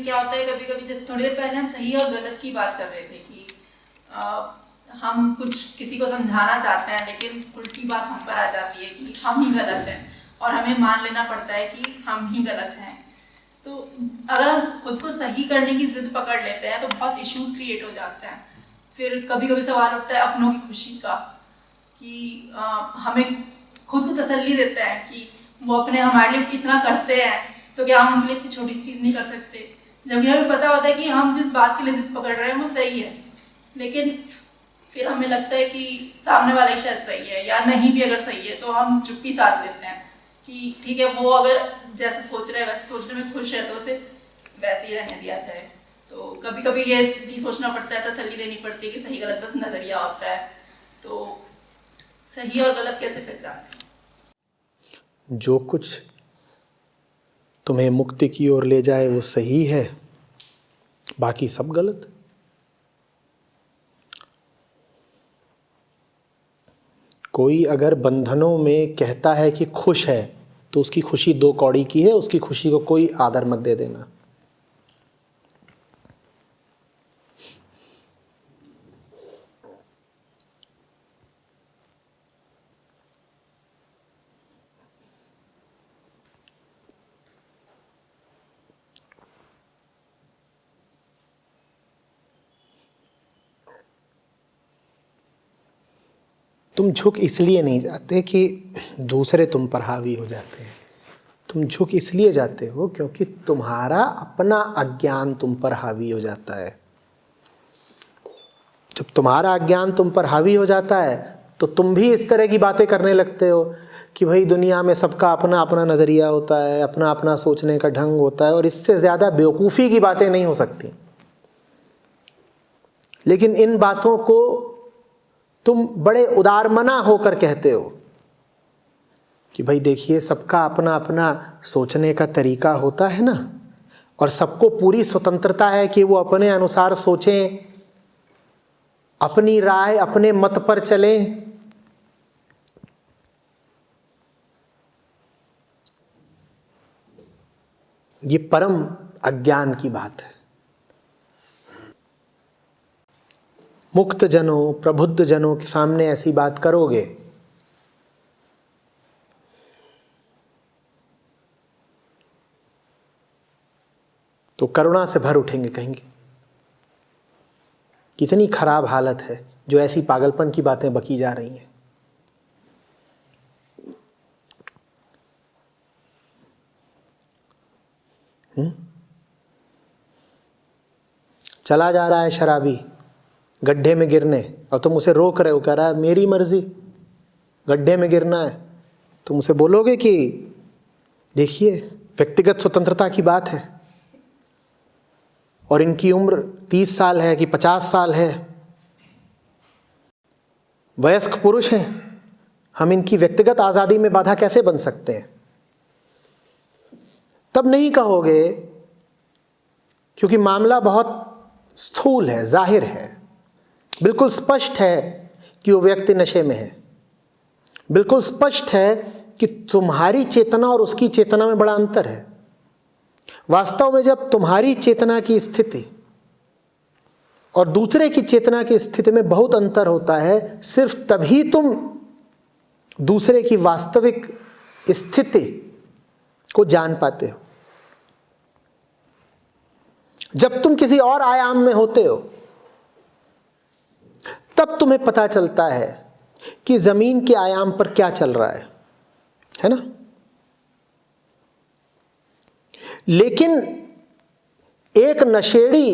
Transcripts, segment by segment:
क्या होता है, कभी कभी जैसे थोड़ी देर पहले हम सही और गलत की बात कर रहे थे कि हम कुछ किसी को समझाना चाहते हैं लेकिन उल्टी बात हम पर आ जाती है कि हम ही गलत हैं और हमें मान लेना पड़ता है कि हम ही गलत हैं। तो अगर हम खुद को सही करने की जिद पकड़ लेते हैं तो बहुत इश्यूज क्रिएट हो जाते हैं। फिर कभी कभी सवाल उठता है अपनों की खुशी का कि हमें खुद को तसल्ली देता है कि वो अपने हमारे लिए इतना करते हैं तो क्या हम उनके लिए इतनी छोटी सी चीज़ नहीं कर सकते, जबकि हमें पता होता है कि हम जिस बात के लिए जिद पकड़ रहे हैं वो सही है, लेकिन फिर हमें लगता है कि सामने वाला ही शायद सही है, या नहीं भी अगर सही है तो हम चुप्पी साध लेते हैं कि ठीक है वो अगर जैसे सोच रहे हैं वैसे सोचने में खुश है तो उसे वैसे ही रहने दिया जाए। तो कभी कभी ये भी सोचना पड़ता है, तसल्ली देनी पड़ती है कि सही गलत बस नज़रिया होता है। तो सही और गलत कैसे पहचानें? जो कुछ तुम्हें मुक्ति की ओर ले जाए वो सही है, बाकी सब गलत। कोई अगर बंधनों में कहता है कि खुश है तो उसकी खुशी दो कौड़ी की है, उसकी खुशी को कोई आदर मत दे देना। तुम झुक इसलिए नहीं जाते कि दूसरे तुम पर हावी हो जाते हैं, तुम झुक इसलिए जाते हो क्योंकि तुम्हारा अपना अज्ञान तुम पर हावी हो जाता है। जब तुम्हारा अज्ञान तुम पर हावी हो जाता है तो तुम भी इस तरह की बातें करने लगते हो कि भाई दुनिया में सबका अपना अपना नज़रिया होता है, अपना अपना सोचने का ढंग होता है, और इससे ज़्यादा बेवकूफ़ी की बातें नहीं हो सकती। लेकिन इन बातों को तुम बड़े उदारमना होकर कहते हो कि भाई देखिए सबका अपना अपना सोचने का तरीका होता है ना, और सबको पूरी स्वतंत्रता है कि वो अपने अनुसार सोचें, अपनी राय अपने मत पर चलें। ये परम अज्ञान की बात है। मुक्त जनों, प्रबुद्ध जनों के सामने ऐसी बात करोगे तो करुणा से भर उठेंगे, कहेंगे कितनी खराब हालत है जो ऐसी पागलपन की बातें बकी जा रही हैं। चला जा रहा है शराबी गड्ढे में गिरने और तुम उसे रोक रहे हो, कह रहा है मेरी मर्जी, गड्ढे में गिरना है। तुम उसे बोलोगे कि देखिए व्यक्तिगत स्वतंत्रता की बात है और इनकी उम्र 30 साल है कि 50 साल है, वयस्क पुरुष हैं, हम इनकी व्यक्तिगत आज़ादी में बाधा कैसे बन सकते हैं? तब नहीं कहोगे, क्योंकि मामला बहुत स्थूल है, जाहिर है, बिल्कुल स्पष्ट है कि वो व्यक्ति नशे में है, बिल्कुल स्पष्ट है कि तुम्हारी चेतना और उसकी चेतना में बड़ा अंतर है। वास्तव में जब तुम्हारी चेतना की स्थिति और दूसरे की चेतना की स्थिति में बहुत अंतर होता है, सिर्फ तभी तुम दूसरे की वास्तविक स्थिति को जान पाते हो। जब तुम किसी और आयाम में होते हो तब तुम्हें पता चलता है कि जमीन के आयाम पर क्या चल रहा है ना? लेकिन एक नशेड़ी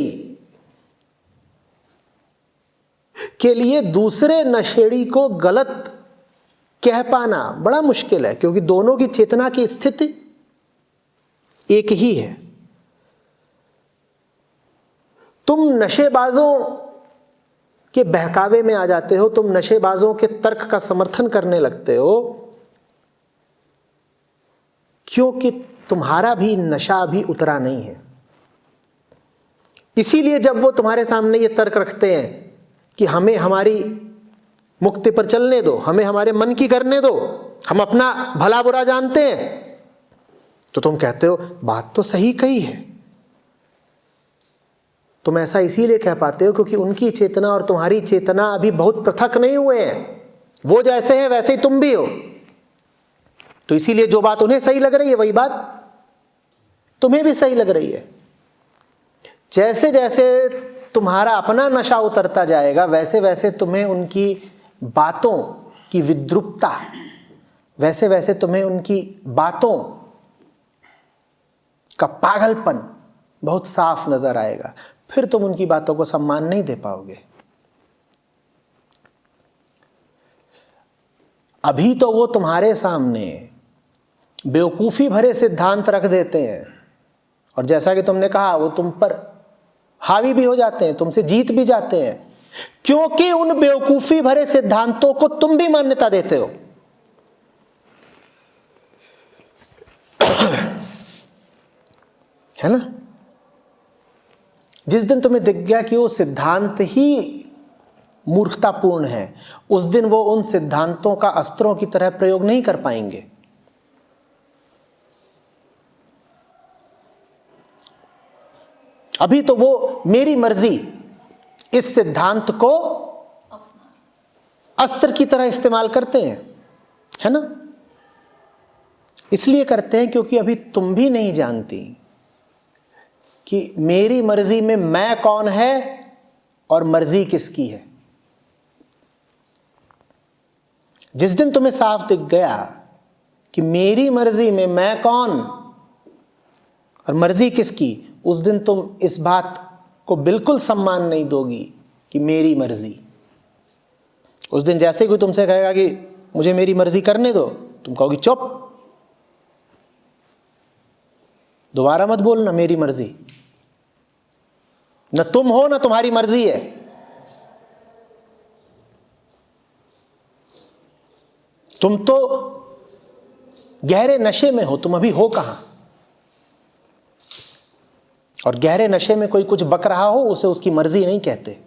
के लिए दूसरे नशेड़ी को गलत कह पाना बड़ा मुश्किल है, क्योंकि दोनों की चेतना की स्थिति एक ही है। तुम नशेबाजों के बहकावे में आ जाते हो, तुम नशेबाजों के तर्क का समर्थन करने लगते हो, क्योंकि तुम्हारा भी नशा अभी उतरा नहीं है। इसीलिए जब वो तुम्हारे सामने ये तर्क रखते हैं कि हमें हमारी मुक्ति पर चलने दो, हमें हमारे मन की करने दो, हम अपना भला बुरा जानते हैं, तो तुम कहते हो बात तो सही कही है, तुम ऐसा इसीलिए कह पाते हो क्योंकि उनकी चेतना और तुम्हारी चेतना अभी बहुत पृथक नहीं हुए हैं। वो जैसे हैं वैसे ही तुम भी हो, तो इसीलिए जो बात उन्हें सही लग रही है वही बात तुम्हें भी सही लग रही है। जैसे जैसे तुम्हारा अपना नशा उतरता जाएगा वैसे वैसे तुम्हें उनकी बातों की विद्रुपता, वैसे वैसे तुम्हें उनकी बातों का पागलपन बहुत साफ नजर आएगा। फिर तुम उनकी बातों को सम्मान नहीं दे पाओगे। अभी तो वो तुम्हारे सामने बेवकूफ़ी भरे सिद्धांत रख देते हैं और जैसा कि तुमने कहा वो तुम पर हावी भी हो जाते हैं, तुमसे जीत भी जाते हैं, क्योंकि उन बेवकूफ़ी भरे सिद्धांतों को तुम भी मान्यता देते हो। है ना? जिस दिन तुम्हें दिख गया कि वो सिद्धांत ही मूर्खतापूर्ण है, उस दिन वो उन सिद्धांतों का अस्त्रों की तरह प्रयोग नहीं कर पाएंगे। अभी तो वो मेरी मर्जी इस सिद्धांत को अस्त्र की तरह इस्तेमाल करते हैं, है ना? इसलिए करते हैं क्योंकि अभी तुम भी नहीं जानती कि मेरी मर्जी में मैं कौन है और मर्जी किसकी है। जिस दिन तुम्हें साफ दिख गया कि मेरी मर्जी में मैं कौन और मर्जी किसकी, उस दिन तुम इस बात को बिल्कुल सम्मान नहीं दोगी कि मेरी मर्जी। उस दिन जैसे ही कोई तुमसे कहेगा कि मुझे मेरी मर्जी करने दो, तुम कहोगी चुप, दोबारा मत बोलना मेरी मर्जी। न तुम हो न तुम्हारी मर्जी है। तुम तो गहरे नशे में हो, तुम अभी हो कहां? और गहरे नशे में कोई कुछ बक रहा हो उसे उसकी मर्जी नहीं कहते।